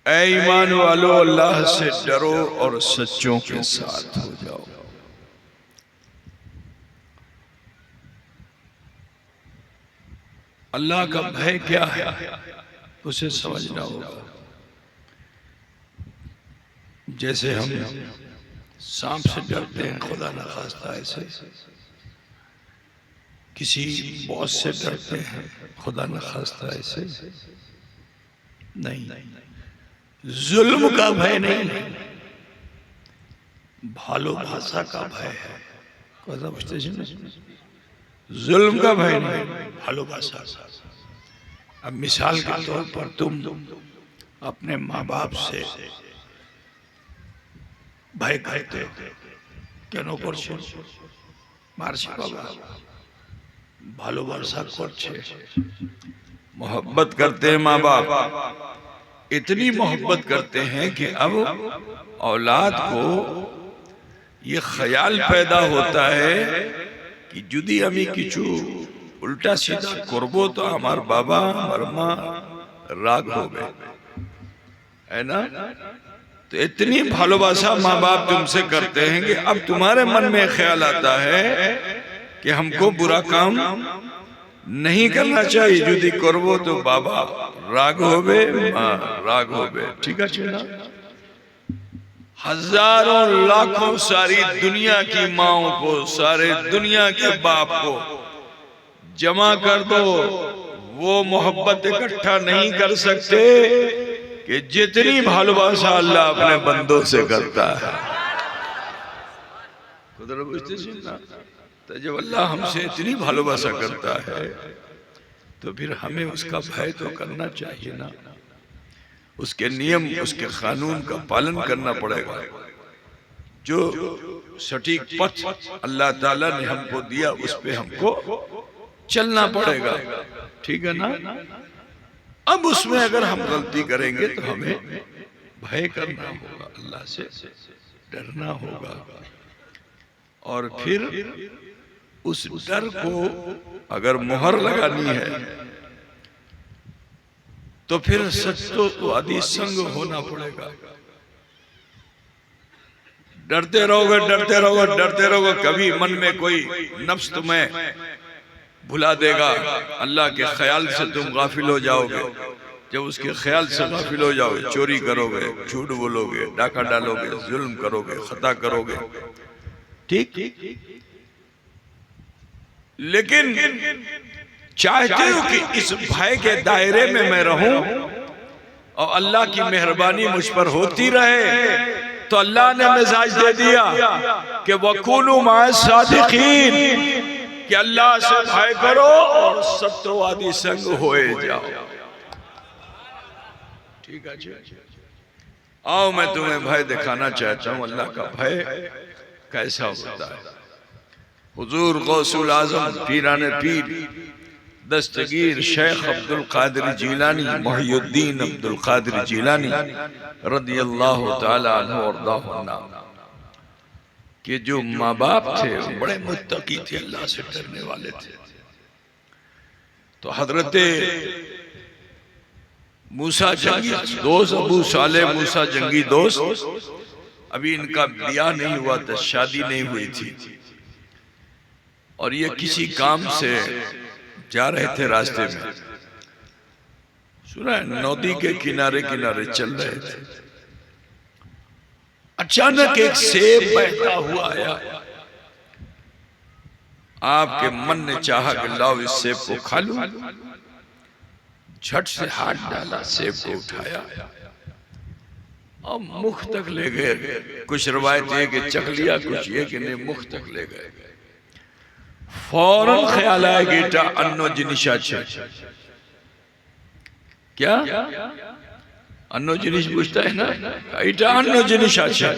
ऐ ईमान वालो अल्लाह से डरो और सच्चों के साथ हो जाओ। अल्लाह का भय क्या है उसे समझना होगा। जैसे हम सांप से डरते हैं, खुदा न खास्ता ऐसे किसी बॉस से डरते हैं, खुदा न खास्ता ऐसे नहीं। जुल्म का भय नहीं, भालो भाषा का भय है। কথা বুঝতেছেন? जुल्म का भय नहीं, भालो भाषा। अब मिसाल के तौर पर तुम अपने माँ बाप से भय करते हो, क्यों करछो? मारछे बाबा, भालोबासा करछे, मोहब्बत करते हैं माँ बाप। इतनी मोहब्बत करते हैं कि अब औलाद को ये ख्याल पैदा होता है कि जुदी हमें किचु उल्टा सीधा करबो तो हमार बाबा हमार माँ राग हो गए, है ना। तो इतनी भालोबासा माँ बाप तुमसे करते हैं कि अब तुम्हारे मन में ख्याल आता है कि हमको बुरा काम नहीं करना चाहिए, जुदी करबो तो बाबा राग होबे, माँ राग होबे। ठीक है ना। हजारों लाखों सारी दुनिया की माओं को, सारे दुनिया के बाप को जमा कर दो, वो मोहब्बत इकट्ठा नहीं कर सकते कि जितनी भालोबासा अल्लाह अपने बंदों से करता है। तो जब अल्लाह हमसे इतनी भालोबासा करता है तो फिर हमें उसका भय तो करना चाहिए ना। उसके नियम, उसके कानून का पालन करना पड़ेगा। जो सटीक पथ अल्लाह ताला ने हमको दिया उस पे हमको चलना पड़ेगा। ठीक है ना। अब उसमें अगर हम गलती करेंगे तो हमें भय करना होगा, अल्लाह से डरना होगा। और फिर उस डर को अगर मोहर लगानी है तो फिर सच्चोवादी संग होना पड़ेगा। डरते रहोगे, डरते रहोगे, डरते रहोगे, कभी मन में कोई नफ्स तुम्हें भुला देगा, अल्लाह के ख्याल से तुम गाफिल हो जाओगे। जब उसके ख्याल से गाफिल हो जाओगे, चोरी करोगे, झूठ बोलोगे, डाका डालोगे, जुल्म करोगे, खता करोगे। ठीक। लेकिन चाहते हो कि इस भय के दायरे में मैं रहूं और अल्लाह की मेहरबानी मुझ पर होती रहे, तो अल्लाह ने मिजाज दे दिया कि वकुनु माअ सादिकीन, कि अल्लाह से भय करो और सत्यवादी संग होए जाओ। ठीक है जी। आओ मैं तुम्हें भय दिखाना चाहता हूं, अल्लाह का भय कैसा होता है। हुजूर गौसुल आजम पीराने पीर दस्तगीर शेख अब्दुल कादिर जीलानी मोहिउद्दीन अब्दुल कादिर जीलानी रदियल्लाहु ताला अन्हु वरदाहुन्ना के जो माँ बाप थे बड़े मुत्तकी थे, अल्लाह से डरने वाले थे। तो हजरते मूसा जंगी दोस्त, अबू साले मूसा जंगी दोस्त, अभी इनका ब्याह नहीं हुआ था, शादी नहीं हुई थी, और ये किसी काम से जा रहे थे। रास्ते में सुना नदी के किनारे किनारे चल रहे थे। अचानक एक सेब बहता हुआ आया। आपके मन ने चाहा कि लाओ इस सेब को खा लूं। झट से हाथ डाला, सेब को उठाया और मुख तक ले गए। कुछ रवायत है कि चख लिया, कुछ ये कि नहीं मुख तक ले गए। फौरन ख्याल आया कि इटा अन्नो जिनिशा छे। क्या अन्नो जिनिस बुझता है ना, इटा अन्नो जिनिशा छे,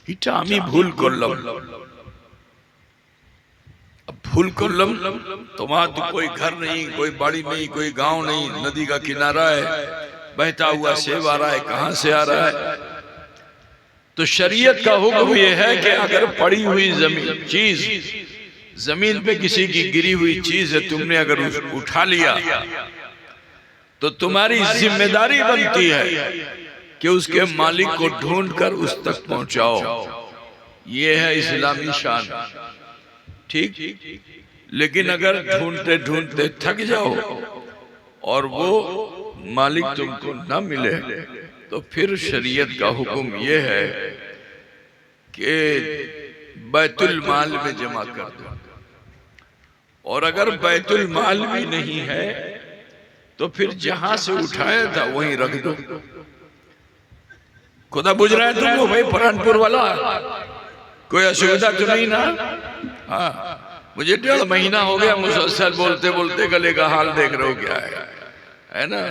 इटा आमी भूल करलम। अब भूल करलम तो वहां तो कोई घर नहीं, कोई बाड़ी नहीं, कोई गांव नहीं, नदी का किनारा है, बहता हुआ सेब आ रहा है, कहां से आ रहा है। तो शरीयत का हुक्म यह है कि अगर पड़ी हुई जमीन चीज, जमीन पे किसी की गिरी हुई चीज है, तुमने अगर उठा लिया तो तुम्हारी जिम्मेदारी बनती है कि उसके मालिक को ढूंढकर उस तक पहुंचाओ। ये है इस्लामी शान, ठीक। लेकिन अगर ढूंढते ढूंढते थक जाओ और वो मालिक तुमको ना मिले तो फिर शरीयत का हुक्म ये है कि बैतुल माल में जमा कर दो। और अगर बैतुल माल भी नहीं है तो फिर जहां से उठाया था वहीं रख दो। खुदा बुझ रहा है तुमको भाई, परानपुर वाला कोई असुविधा तो नहीं ना? हाँ, मुझे 1.5 महीना हो गया मुसलसल बोलते बोलते गले का हाल देख रहे हो क्या है ना,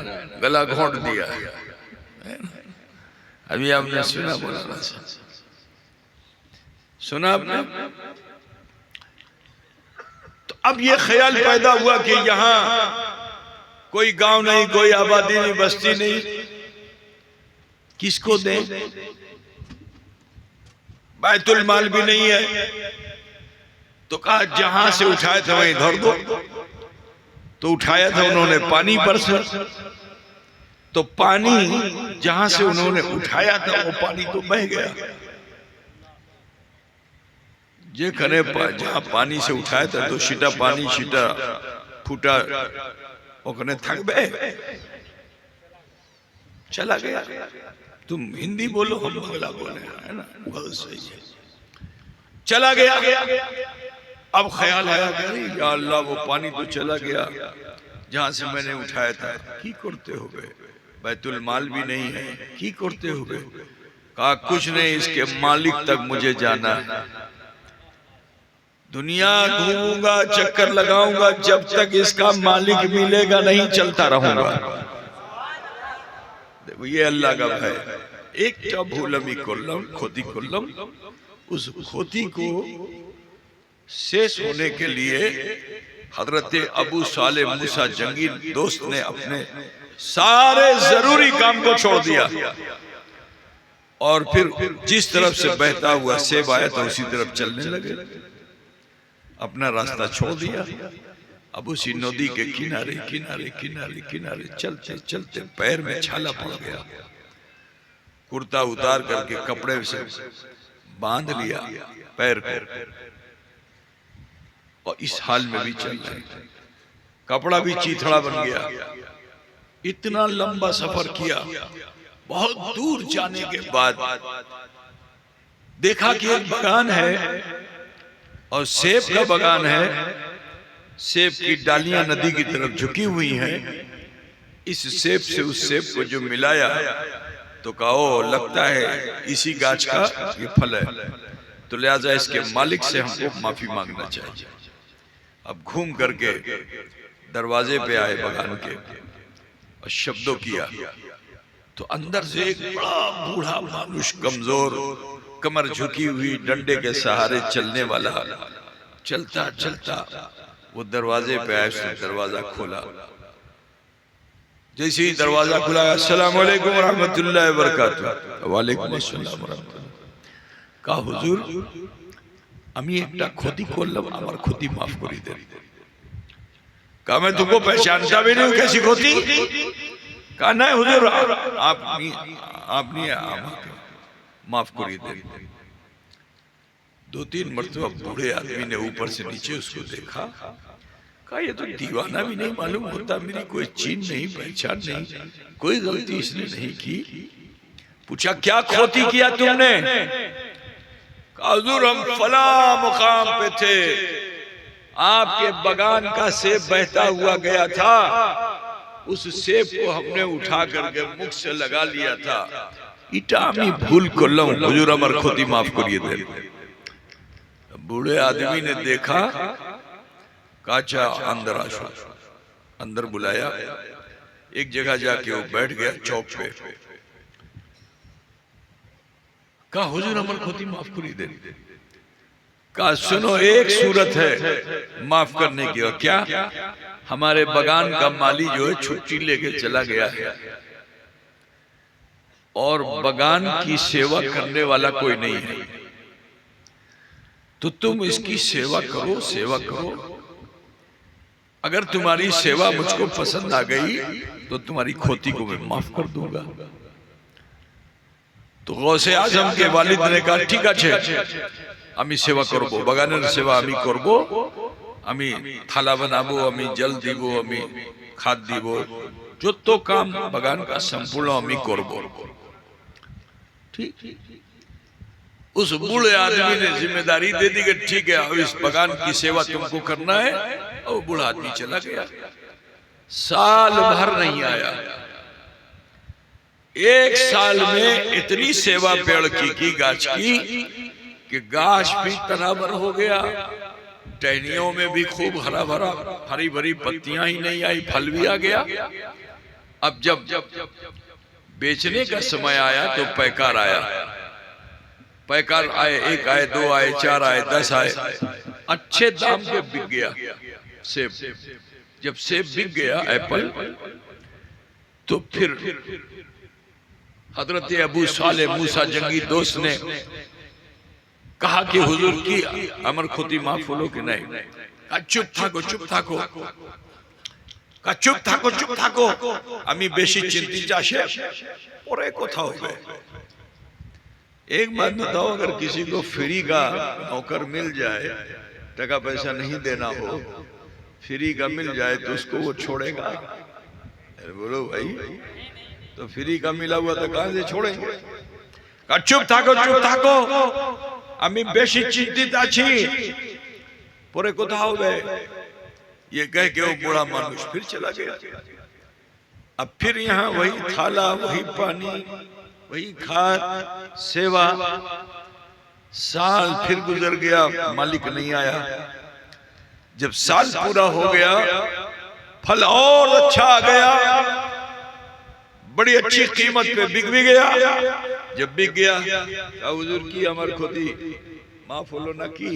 गला घोंट दिया है ना? अभी आपने सुना बोला, सुना आपने? तो अब ये ख्याल पैदा हुआ कि यहाँ कोई गांव नहीं, कोई आबादी नहीं, बस्ती नहीं, किसको दें? बैतुल माल भी नहीं है। तो कहा जहां से उठाया था वहीं धर दो। तो उठाया था उन्होंने पानी पर से, तो पानी जहां से उन्होंने उठाया था वो पानी तो बह गया। जे खने जहां पानी से उठाया था तो सीटा पानी सीटा फूटा ओकने थक बे चला गया। तुम हिंदी बोलो हम बांग्ला बोले, है ना? बहुत सही है। चला गया। अब ख्याल आया कि या अल्लाह वो पानी तो चला गया जहां से मैंने उठाया था। की करते हो गए? बैतुल माल भी नहीं है, की करते हो गए? कहा कुछ नहीं, इसके मालिक तक मुझे जाना है। दुनिया घूमूंगा, चक्कर लगाऊंगा, जब तक इसका मालिक मिलेगा नहीं चलता रहूंगा। देखो ये अल्लाह का भय। एक भूलमी कोल्लम खोती कोल्लम, उस खोती को शेष होने के लिए हजरत अबू साले मूसा जंगी दोस्त ने अपने सारे जरूरी काम को छोड़ दिया और फिर जिस तरफ से बहता हुआ सेब आया था उसी तरफ चलने लगे। अपना रास्ता छोड़ दिया। अब उसी नदी के किनारे किनारे किनारे किनारे चलते चलते पैर में छाला पड़ गया। कुर्ता उतार करके कपड़े से बांध लिया पैर को और इस हाल में भी चल रहे। कपड़ा भी चीथड़ा बन गया। इतना लंबा सफर किया। बहुत दूर जाने के बाद देखा कि एक बगान है और सेब का बगान है। सेब की डालियां नदी की तरफ झुकी हुई हैं। इस सेब से उस सेब को जो मिलाया तो कहो लगता है इसी गाछ का ये फल है, तो लिहाजा इसके मालिक से हमको माफी मांगना चाहिए। अब घूम करके दरवाजे पे आए बगान के और शब्दों किया तो अंदर से एक बड़ा बूढ़ा मानुष, कमजोर, कमर झुकी हुई, डंडे के सहारे चलने वाला, चलता चलता वो दरवाजे पे आया। उसने दरवाजा खोला। जैसे ही दरवाजा खुला, अस्सलाम वालेकुम रहमतुल्लाहि व बरकातुहू। वालेकुम अस्सलाम व रहमतुल्लाह। कहा हुजूर আমি একটা ক্ষতি করলাম, আমার ক্ষতি মাফ করে দেন। कहा मैं तुमको पहचानता भी नहीं हूं, कैसी ক্ষতি? कहा नहीं हुजूर आपने माफ कर दें। 2-3 मरतबा बूढ़े आदमी ने ऊपर से नीचे उसको देखा। कहा ये तो दीवाना भी नहीं मालूम होता, मेरी कोई चीन नहीं, पहचान नहीं, कोई गलती इसने नहीं की। पूछा क्या खोती किया तुमने? कहा हुजूर हम फला मुकाम पे थे, आपके बगान का सेब बहता हुआ गया था, उस सेब को हमने उठा करके मुख से लगा लिया था। इटा আমি ভুল করলাম হুজুর, আমার ক্ষতি মাফ করিয়ে দেন। बूढ़े आदमी ने देखा, काचा अंदर आशो। अंदर बुलाया, एक जगह जाके वो बैठ गया चौक पे। कहा हुजूर हमार क्षति माफ करिए देन। कहा सुनो एक सूरत है माफ करने की, और क्या? हमारे बगान का माली जो है छुट्टी लेके चला गया है और बगान की सेवा करने वाला कोई नहीं है, तो तुम इसकी सेवा करो, सेवा करो। अगर तुम्हारी सेवा मुझको पसंद आ गई तो तुम्हारी खोती को मैं माफ कर दूंगा। तो गौसे आजम के वालिद ने कहा ठीक है আমি সেবা করব, বাগানের সেবা আমি করব, আমি থালা বানাবো, আমি জল দিব, আমি খাদ দিব, যত কাম বাগান का संपूर्ण আমি করব। ठीक, उस बूढ़े आदमी ने जिम्मेदारी दे दी कि ठीक है अब इस बागान की सेवा तुमको करना है। और बूढ़ा आदमी चला गया, साल भर नहीं आया। एक साल में इतनी सेवा पेड़ की गाछ की कि गाछ भी तनावर हो गया, टहनियों में भी खूब हरा भरा हरी भरी पत्तियां ही नहीं आई, फल भी आ गया। अब जब बेचने का समय आया तो पैकार आया, पैकार आए, एक आए, दो आए, चार आए, 10 आए, अच्छे दाम पे बिक गया सेब। जब सेब बिक गया एप्पल, तो फिर हजरत अबू साले मूसा जंगी दोस्त ने कहा कि हुजूर की अमर खुदी माफ होलो कि नहीं? चुप थाको, चुप थाको, चुप थाको, चुप थाको, আমি বেশি চিন্তিত আছে পরে কথা হবে। एक बात बताओ, अगर किसी को फ्री का नौकर मिल जाए, टका पैसा नहीं देना हो, फ्री का मिल जाए तो उसको वो छोड़ेगा? बोलो भाई, तो फ्री का मिला हुआ तो कहां से छोड़ेंगे? चुप थाको, चुप थाको, আমি বেশি চিন্তিত আছি পরে কথা হবে। ये कह के वो बूढ़ा मानुष फिर चला गया। अब फिर यहाँ वही थाला, वही पानी, वही खाद, सेवा। साल फिर गुजर गया, मालिक नहीं आया। जब साल पूरा हो गया, फल और अच्छा आ गया, बड़ी अच्छी कीमत पे बिक भी गया। जब बिक गया, हुजूर की अमर खुदी माफ होलो ना की?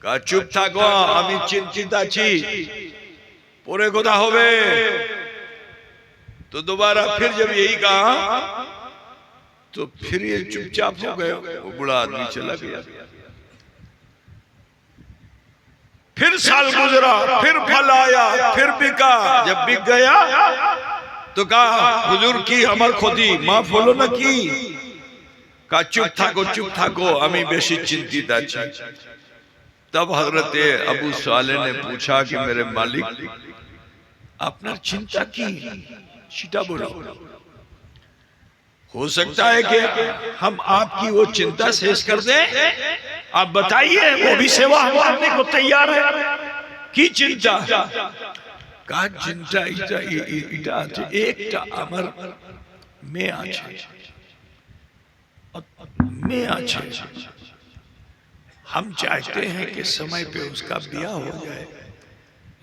का चुप থাকো, আমি চিন্তিত আছি পরে কথা হবে। तो दोबारा फिर जब यही कहा तो फिर ये चुपचाप हो गया, वो बूढ़ा आदमी चला गया। फिर साल गुजरा, फिर फल आया, फिर बिका। जब बिक गया तो कहा हुजूर की अमर खुदी माफ होलो ना की? का चुप থাকো, चुप থাকো, আমি বেশি চিন্তিত আছি। तब हजरत अबू साले ने पूछा कि मेरे मालिक आपने चिंता की? सीधा बोलो। हो सकता है कि हम आपकी वो चिंता शेष कर दें। आप बताइए, वो भी सेवा हम करने को तैयार है। की चिंता? का चिंता इटा एकटा আমার মেয়ে আছে, মেয়ে আছে। हम चाहते हैं कि समय पे उसका ब्याह हो जाए,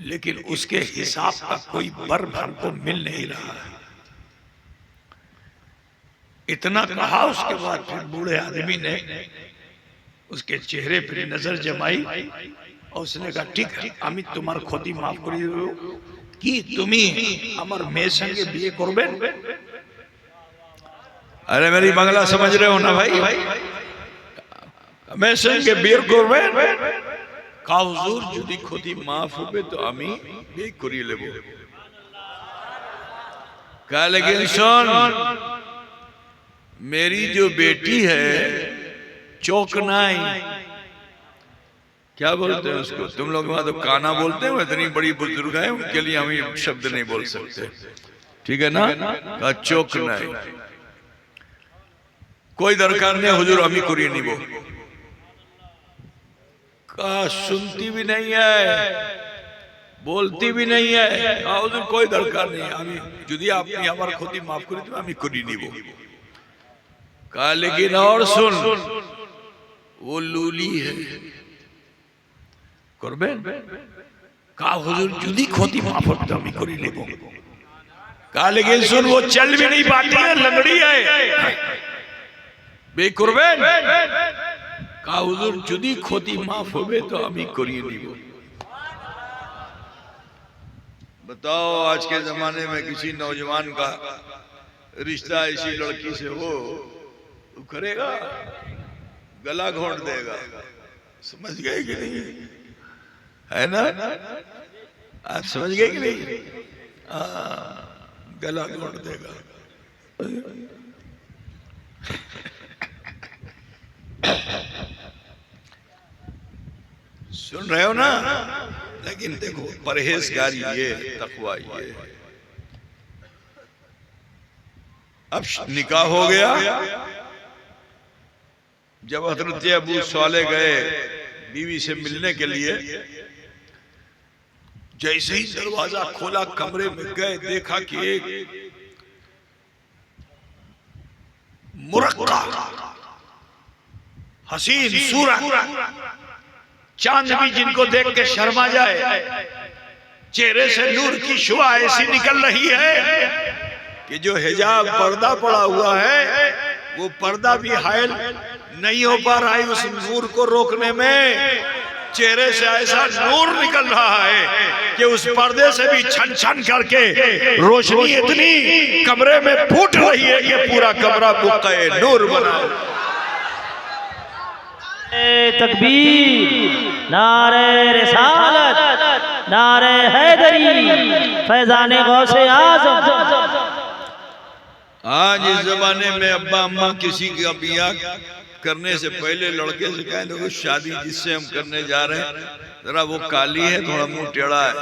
लेकिन उसके हिसाब का कोई वर हमको मिल नहीं रहा है। इतना कहा, उसके बाद फिर बूढ़े आदमी ने उसके चेहरे पर नजर जमाई और उसने कहा ठीक है, আমি তোমার ক্ষতি মাফ করে দেব। কি তুমি আমার মেয়ের সঙ্গে বিয়ে করবেন? अरे मेरी बांग्ला समझ रहे हो ना भाई? मैं संगे বিয়ে করবেন? का हुजूर যদি ক্ষতি মাফ হবে তো আমি বিয়ে করিয়ে নেব। कहा लेकिन सुन, मेरी जो बेटी है चौकनाई, क्या बोलते हैं उसको तुम लोग वहां तो काना बोलते हैं, इतनी बड़ी बुजुर्ग है उनके लिए हम ये शब्द नहीं बोल सकते, ठीक है ना? का चौकनाई कोई दरकार नहीं हुजूर, हमी करिए नहीं। वो का सुनती भी नहीं है, बोलती भी नहीं है। हुजूर कोई दरकार नहीं, हमी यदि आपने हमार क्षति माफ करी तो हमी करी नहीं। वो कहा लेकिन और सुन, वो लूली है, करबेन? कहा हुजूर यदि क्षति माफ हो तो हमी करी नहीं। कहा लेकिन सुन, वो चल भी नहीं पाती है, लंगड़ी है, बे करबेन? कहा हुजूर यदि क्षति माफ होबे तो हमी करिए नहीं। बताओ आज के जमाने में किसी नौजवान का रिश्ता ऐसी लड़की से हो, तो करेगा? गला घोंट देगा। समझ गए कि नहीं? है ना? आप समझ गए कि नहीं? गला घोट देगा। सुन रहे हो ना? लेकिन देखो परहेजगारी ये, तकवा ये। अब निकाह हो गया। जब हजरत अबू सालेह गए बीवी से मिलने के लिए, जैसे ही दरवाजा खोला कमरे में गए, देखा कि एक मुरक्का हसीन सूरत, चांद भी जिनको देख के शर्मा जाए, चेहरे से नूर की शुआ ऐसी निकल रही है कि जो हिजाब पर्दा पड़ा हुआ है वो पर्दा भी हायल नहीं हो पा रहा है उस नूर को रोकने में। चेहरे से ऐसा नूर निकल रहा है कि उस पर्दे से भी छन छन करके रोशनी इतनी कमरे में फूट रही है कि पूरा कमरा बुक़्क़े नूर बना। तकबीर, नारे रिसालत, नारे हैदरी, फैज़ाने गौसे आज़म। आज इस जमाने में अब्बा अम्मा किसी का बियाह करने से पहले लड़के से कहें देखो शादी जिससे हम करने जा रहे हैं जरा वो काली है, थोड़ा मुंह टेढ़ा है,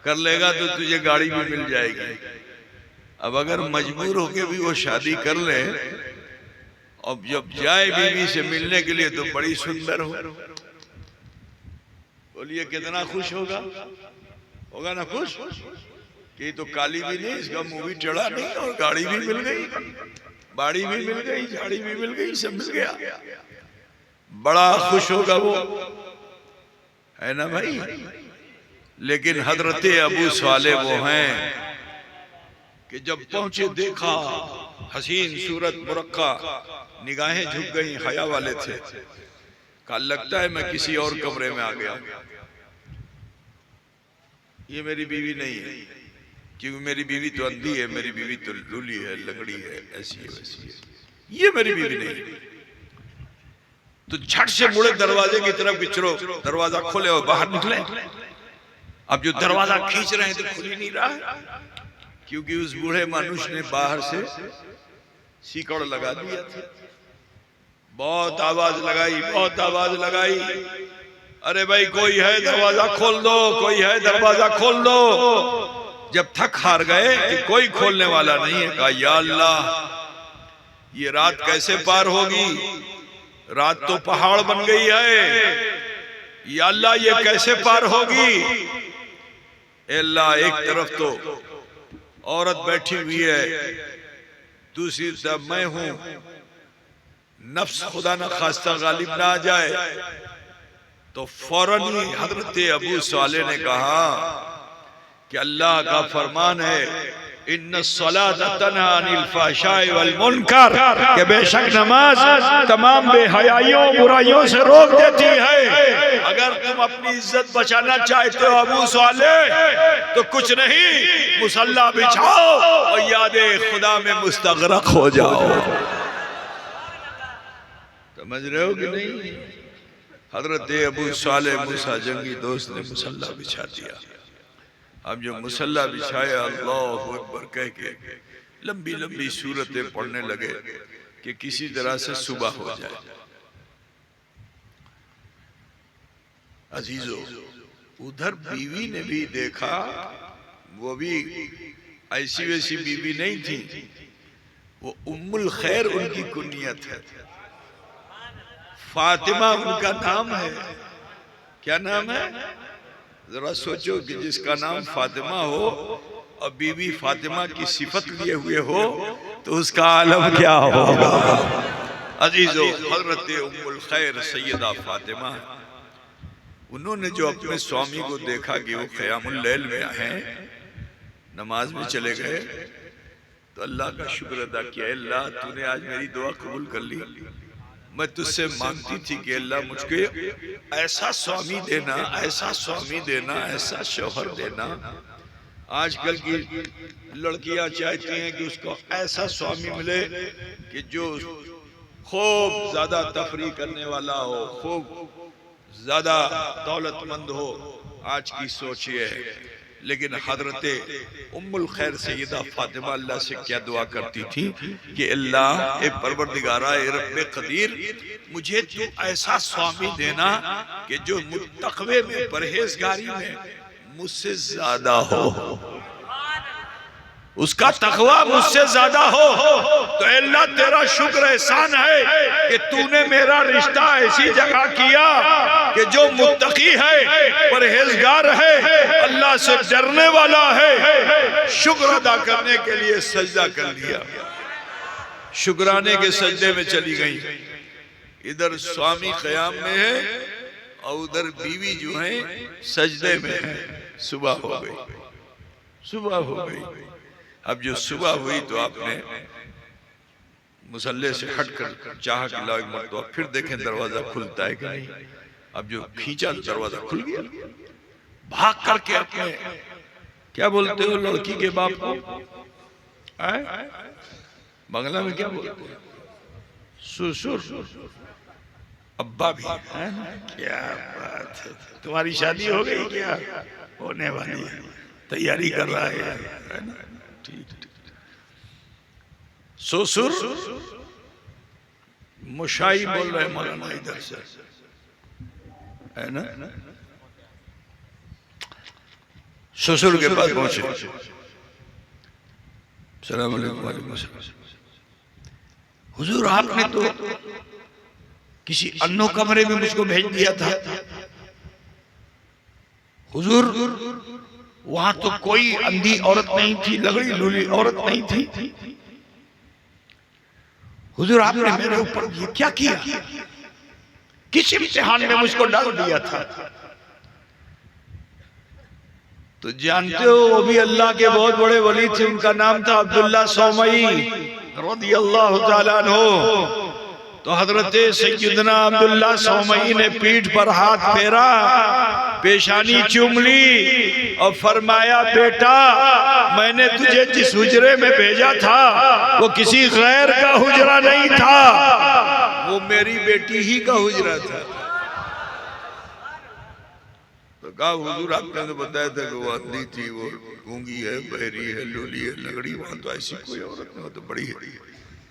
कर लेगा तो तुझे गाड़ी भी मिल जाएगी। अब अगर मजबूर होके भी वो शादी कर ले, अब जब जाए बीवी से मिलने के लिए तो बड़ी सुंदर हो, बोलिए कितना खुश होगा? होगा ना खुश कि तो काली भी नहीं, इसका मुंह भी टेढ़ा नहीं, और गाड़ी भी मिल गई, बाड़ी भी मिल गई, झाड़ी भी मिल गई, सब मिल गया, बड़ा खुश होगा वो, है ना भाई? लेकिन हजरत अबू सालेह वो हैं कि जब पहुंचे देखा हसीन सूरत मुरक्का, निगाहें झुक गई, हया वाले थे। कहा लगता है मैं किसी और कमरे में आ गया, ये मेरी बीवी नहीं है, क्योंकि मेरी बीवी तो अंधी है, मेरी बीवी तो लूली है, लंगड़ी है, ऐसी है वैसी है, ये मेरी बीवी नहीं है। तो झट से मुड़े दरवाजे की तरफ कि चलो दरवाजा खोले और बाहर निकले। अब जो दरवाजा खींच रहे हैं तो खुल ही नहीं रहा, क्योंकि उस बूढ़े मनुष्य ने बाहर से सीकड़ लगा दिया था। बहुत आवाज लगाई, बहुत आवाज लगाई, अरे भाई कोई है दरवाजा खोल दो, कोई है दरवाजा खोल दो। जब थक हार गए कि कोई खोलने वाला नहीं है, कहा या अल्लाह ये रात कैसे पार होगी, रात तो पहाड़ बन गई है, या अल्लाह ये कैसे पार होगी। अल्लाह एक तरफ तो औरत बैठी हुई है, दूसरी तरफ मैं हूं, नफ्स खुदा न खास्ता गालिब ना आ जाए। तो फौरन ही हजरत अबू सालेह ने कहा कि अल्लाह का फरमान है इन्ना सलाता तन्हा अनिल फहशाई वल मुनकर, कि बेशक नमाज तमाम बेहयाइयों बुराइयों से रोक देती है। अगर तुम अपनी इज्जत बचाना चाहते हो अबू सालेह तो कुछ नहीं, मुसल्ला बिछाओ और यादे खुदा में मुस्तगरक हो जाओ। समझ रहे हो कि नहीं? हजरत अबू सालेह मूसा जंगी दोस्त ने मुसल्ला बिछा दिया। अब जो मुसल्ला बिछाया, अल्लाहु अकबर कह के लंबी लंबी सूरतें पढ़ने लगे कि किसी तरह से सुबह हो जाए। अजीजों, उधर बीवी ने भी देखा, वो भी ऐसी वैसी बीवी नहीं थी, वो उम्मुल खैर उनकी कुनियत है, फातिमा उनका नाम है। क्या नाम है? जरा सोचो कि जिसका नाम फातिमा हो और बीवी फातिमा की सिफत लिए हुए हो तो उसका आलम क्या होगा। अजीजों, हजरत उम्मुल खैर सैयदा फातिमा, उन्होंने जो अपने स्वामी को देखा कि वो क़यामुल लैल में हैं, नमाज में चले गए, तो अल्लाह का शुक्र अदा किया, अल्लाह तूने आज मेरी दुआ कबूल कर ली। मैं तुझसे मांगती थी कि अल्लाह मुझको ऐसा स्वामी देना, ऐसा स्वामी देना, ऐसा शौहर देना। आजकल की लड़कियां चाहती हैं कि उसको ऐसा स्वामी मिले कि जो खूब ज्यादा तफरी करने वाला हो, खूब ज्यादा दौलतमंद हो। आज की सोच ये है लेकिन हजरत उम्मुल खैर सैयदा फातिमा अल्लाह से क्या दुआ करती थी कि अल्लाह ए परवरदिगारा ए रब्बे कदीर, मुझे तू ऐसा स्वामी देना कि जो मुत्तक़वे में परहेजगारी में मुझसे ज्यादा हो, उसका तकवा मुझसे ज्यादा हो। तो अल्लाह तेरा शुक्र एहसान है कि तूने मेरा रिश्ता ऐसी जगह किया कि जो मुत्तकी है, परहेजगार है, अल्लाह से डरने वाला है, शुक्र अदा करने के लिए सजदा कर लिया। शुक्राने के सजदे में चली गई। इधर स्वामी क़याम में है और उधर बीवी जो है सजदे में है। सुबह हो गई, सुबह हो गई। अब जो सुबह हुई तो आपने मुसल्ले से हटकर चाह कि लाओ एक मरतबा फिर देखें दरवाजा खुलता है कि नहीं। अब जो खींचा तो दरवाजा खुल गया। भाग करके अपने क्या बोलते हो लड़की के बाप को, बांग्ला में क्या बोलते हो, ससुर, अब्बा भी है ना। क्या बात है, तुम्हारी शादी हो गई क्या? होने वाली है, तैयारी कर रहा है ना। ठीक। ससुर मुशाई बोल रहे मौलाना इधर से, है ना। ससुर के पास पहुंचे, सलाम अलैकुम। हुजूर आपने तो किसी अन्नो कमरे में मुझको भेज दिया था। हुजूर वहां तो कोई अंधी औरत नहीं थी, लगड़ी लूली औरत नहीं थी। हुजूर आपने मेरे ऊपर ये क्या किया? किस इम्तिहान में मुझको डाल दिया था? तो जानते हो वो भी अल्लाह के बहुत बड़े वली थे, उनका नाम था अब्दुल्ला सौमई रज़ियल्लाहु ताला अन्हु। तो हजरत सैयदना अब्दुल्ला सौमई ने पीठ पर हाथ फेरा, पेशानी चूम ली और फरमाया, बेटा मैंने तुझे जिस हुजरे में भेजा था वो किसी गैर का हुजरा नहीं था, वो मेरी बेटी ही का हुजरा था। तो कहा हुजूर आपने तो बताया था कि वो अंधी थी, वो गूंगी है, बहरी है, लूली है, लगड़ी। वहां तो ऐसी कोई औरत नहीं, वो तो बड़ी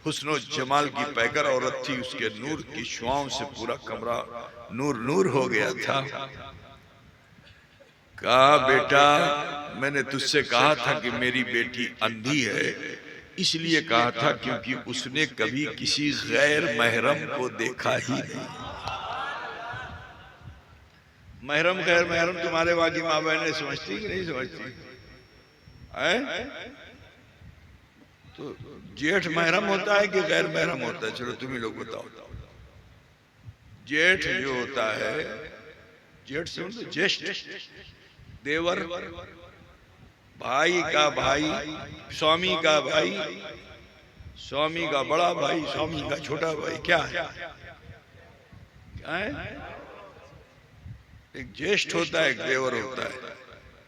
हुस्न जमाल की पैकर औरत थी। उसके नूर की शुआओं से पूरा कमरा नूर नूर हो गया था। कहा बेटा मैंने तुझसे कहा था कि मेरी बेटी अंधी है, इसलिए कहा था क्योंकि उसने कभी किसी गैर महरम को देखा ही नहीं। महरम गैर महरम तुम्हारे वहां की माँ बहनें समझती कि नहीं समझती है? तो जेठ महरम होता है कि गैर महरम होता है? चलो तुम ही लोग बताओ। जेठ जो होता है, जेठ से मतलब ज्येष्ठ, देवर, भाई का भाई, स्वामी का भाई, स्वामी का बड़ा भाई, स्वामी का छोटा भाई, क्या है? एक ज्येष्ठ होता है, एक देवर होता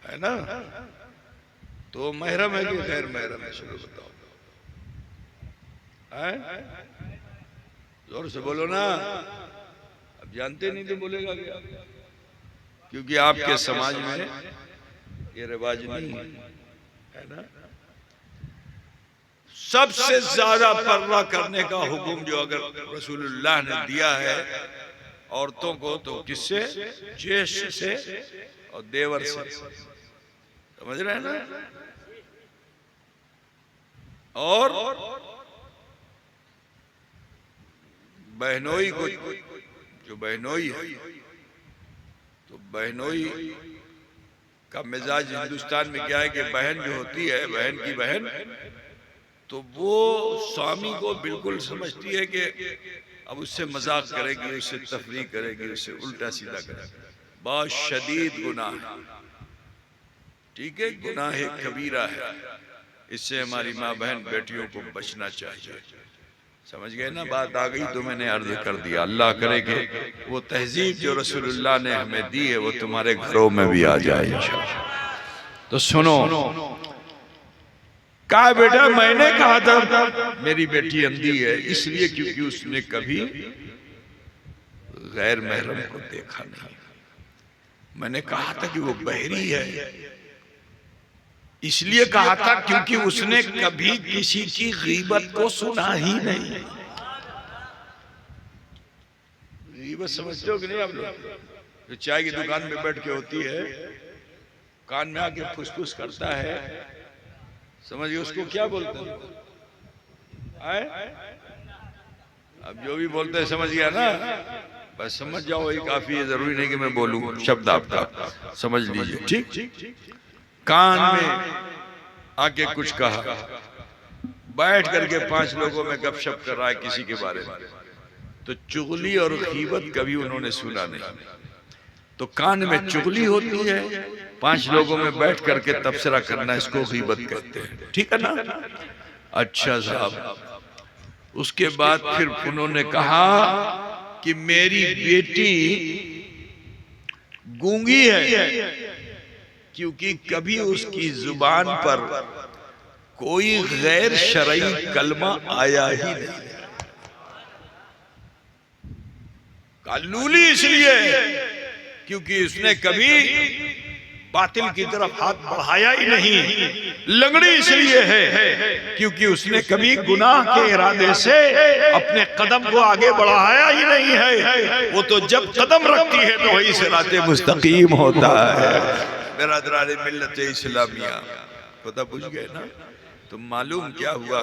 है ना। तो महरम है कि गैर महरम है? चलो बताओ। जोर से बोलो ना, अब जानते नहीं तो बोलेगा क्या? क्योंकि आपके समाज में ये रिवाज नहीं है ना। सबसे ज्यादा पर्दा करने का हुक्म जो अगर रसूलुल्लाह ने दिया है औरतों को, तो किससे? ज्येष्ठ से और देवर से। समझ रहे हैं ना। और बहनोई को, जो बहनोई है, तो बहनोई का मिजाज हिंदुस्तान में क्या है कि बहन जो होती है, बहन की बहन, तो वो स्वामी को बिल्कुल समझती है कि अब उससे मजाक करेगी, उससे तफरीह करेगी, उससे उल्टा सीधा करेगी। बहुत शदीद गुनाह है, ठीक है, गुनाह कबीरा है। इससे हमारी माँ बहन बेटियों को बचना चाहिए। समझ गए ना, बात आ गई तो मैंने अर्ज कर दिया। अल्लाह करे कि वो तहजीब जो रसूलुल्लाह ने हमें दी है वो तुम्हारे घरों में भी आ जाए इंशाअल्लाह। तो सुनो, कहा बेटा मैंने कहा था मेरी बेटी अंधी है इसलिए क्योंकि उसने कभी गैर महरम को देखा नहीं। मैंने कहा था कि वो बहरी है इसलिए कहा था क्योंकि उसने कभी किसी की गीबत को सुना ही नहीं। गीबत समझते हो कि नहीं आप लोग? जो चाय की दुकान में बैठ के होती है, कान में आके फुसफुस करता है, समझिए उसको क्या बोलते हैं? अब जो भी बोलते हैं समझ गया ना, बस समझ जाओ ये काफी है, जरूरी नहीं कि मैं बोलूं शब्द आपका समझ लीजिए। ठीक, कान में आके कुछ कहा, बैठ करके 5 लोगों में गपशप कर रहा है किसी के बारे में, तो चुगली और गीबत कभी उन्होंने सुना नहीं। तो कान में चुगली होती है, 5 लोगों में बैठ करके तबसरा करना, इसको गीबत कहते हैं। ठीक है ना? अच्छा साहब, उसके बाद फिर उन्होंने कहा कि मेरी बेटी गूंगी है क्योंकि कभी उसकी जुबान पर कोई गैर शरई कलमा आया ही नहीं। कालूली इसलिए क्योंकि उसने कभी बातिल की तरफ हाथ बढ़ाया ही नहीं। लंगड़ी इसलिए है क्योंकि उसने कभी गुनाह के इरादे से अपने कदम को आगे बढ़ाया ही नहीं है। वो तो जब कदम रखती है तो वही सिराते मुस्तकीम होता है। बिरादरान मिल्लत इस्लामिया, पता पूछ गए ना? तो मालूम क्या हुआ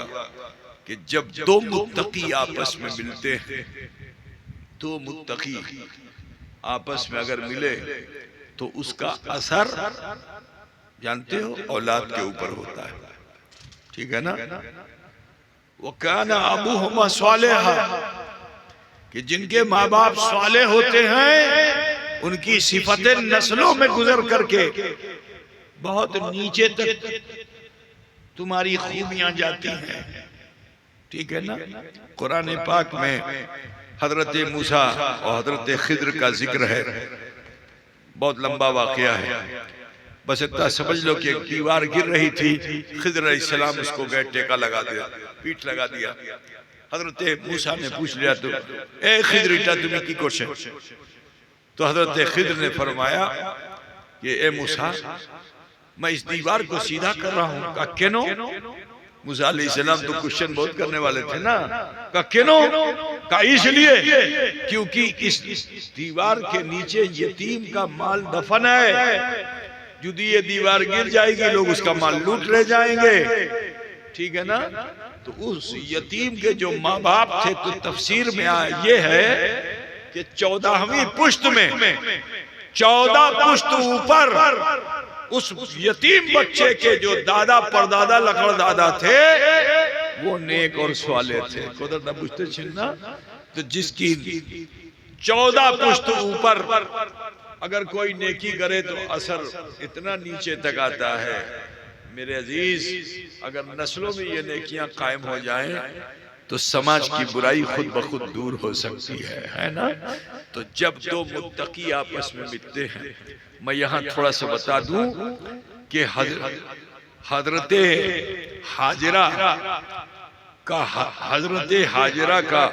कि जब 2 मुत्तकी आपस में मिलते हैं, 2 मुत्तकी आपस में अगर मिले तो उसका असर जानते हो औलाद के ऊपर होता है। ठीक है ना? वो काना अबूहुमा सालिहा, कि जिनके माँ बाप साले होते हैं उनकी सिफतें नस्लों में गुजर करके बहुत नीचे तक तुम्हारी खूबियां जाती हैं। ठीक है ना? कुरान पाक में हजरत मूसा और हजरत खिद्र का जिक्र है, बहुत लंबा वाकया है। बस इतना समझ लो कि एक दीवार गिर रही थी, खिद्र अलैहिस्सलाम उसको गए टेका लगा दिया, पीठ लगा दिया। हजरत मूसा ने पूछ लिया, तो ए खिद्र इटा तुम्हें की कोशिश? तो हजरत खिद्र ने फरमाया कि ए मूसा, मैं इस दीवार को सीधा कर रहा हूँ। कहा क्यों? मूसा अलैहिस्सलाम तो क्वेश्चन बहुत करने वाले थे ना। कहा क्यों? कहा इसलिए क्योंकि इस दीवार के नीचे यतीम का माल दफन है। यदि ये दीवार गिर जाएगी लोग उसका माल लूट ले जाएंगे। ठीक है ना? तो उस यतीम के जो माँ बाप थे, तो तफसीर में ये है कि 14वीं पुश्त में 14 पुश्त ऊपर उस यतीम बच्चे के जो दादा परदादा लकड़दादा थे वो नेक और स्वाले थे। खुदा न पूछते छिन्ना, तो जिसकी 14 पुश्त ऊपर अगर कोई नेकी करे तो असर इतना नीचे तक आता है। मेरे अजीज, अगर नस्लों में ये नेकियां कायम हो जाएं तो समाज की बुराई खुद ब खुद दूर हो सकती है ना? तो जब 2 मुत्तकी आपस में मिलते हैं, मैं यहाँ थोड़ा सा बता दूं कि हजरत हाजिरा का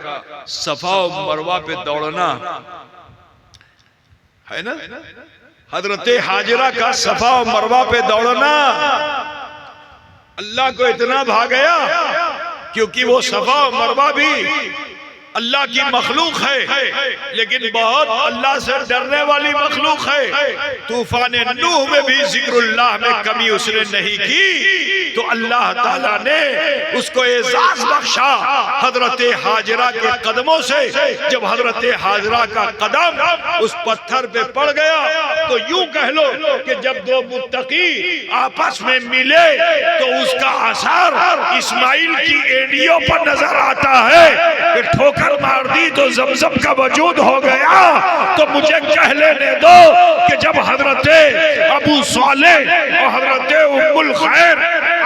सफा और मरवा पे दौड़ना है ना? हजरत हाजिरा का सफा और मरवा पे दौड़ना अल्लाह को इतना भा गया क्योंकि वो सफा और मरवा भी अल्लाह की मखलूक है, लेकिन बहुत अल्लाह से डरने वाली मखलूक है। तूफान नूह में भी जिक्रुल्लाह में कमी उसने नहीं की, तो अल्लाह ताला ने उसको एजाज बख्शा हजरत हाजिरा के कदमों से। जब हजरत हाजिरा का कदम उस पत्थर पे पड़ गया तो यूं कह लो कि जब 2 मुत्तकी आपस में मिले तो उसका असर इस्माइल की एडियों पर नजर आता है कि ठोकर मार दी तो जमजम का वजूद हो गया। तो मुझे कह लेने दो कि जब हजरत अबू सालेह और हजरत उम्मुल खैर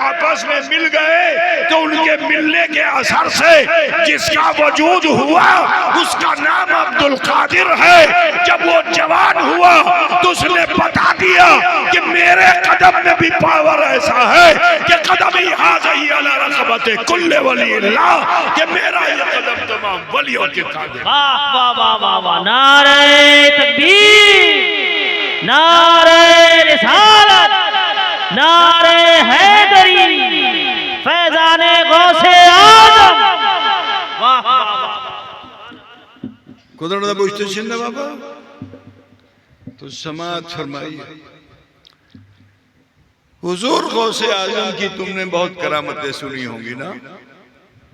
आपस में मिल गए तो उनके मिलने के असर से जिसका वजूद हुआ उसका नाम अब्दुल कादिर है। जब वो जवान हुआ तो उसने बता दिया कि मेरे कदम में भी पावर ऐसा है कि कदम ही हाज़ी अला रक़बते कुल्ले वलील्लाह, कि मेरा ये कदम तमाम वलियों के कादिर। वाह वाह वाह वाह वाह, नारे तकबीर, नारे रिसालत, नारे हैदरी फैजाने गौसे आजम। वाह खुदा बुझते ना बाबा तो समाज फरमाइए हुजूर गौसे आजम की तुमने बहुत करामतें सुनी होंगी ना।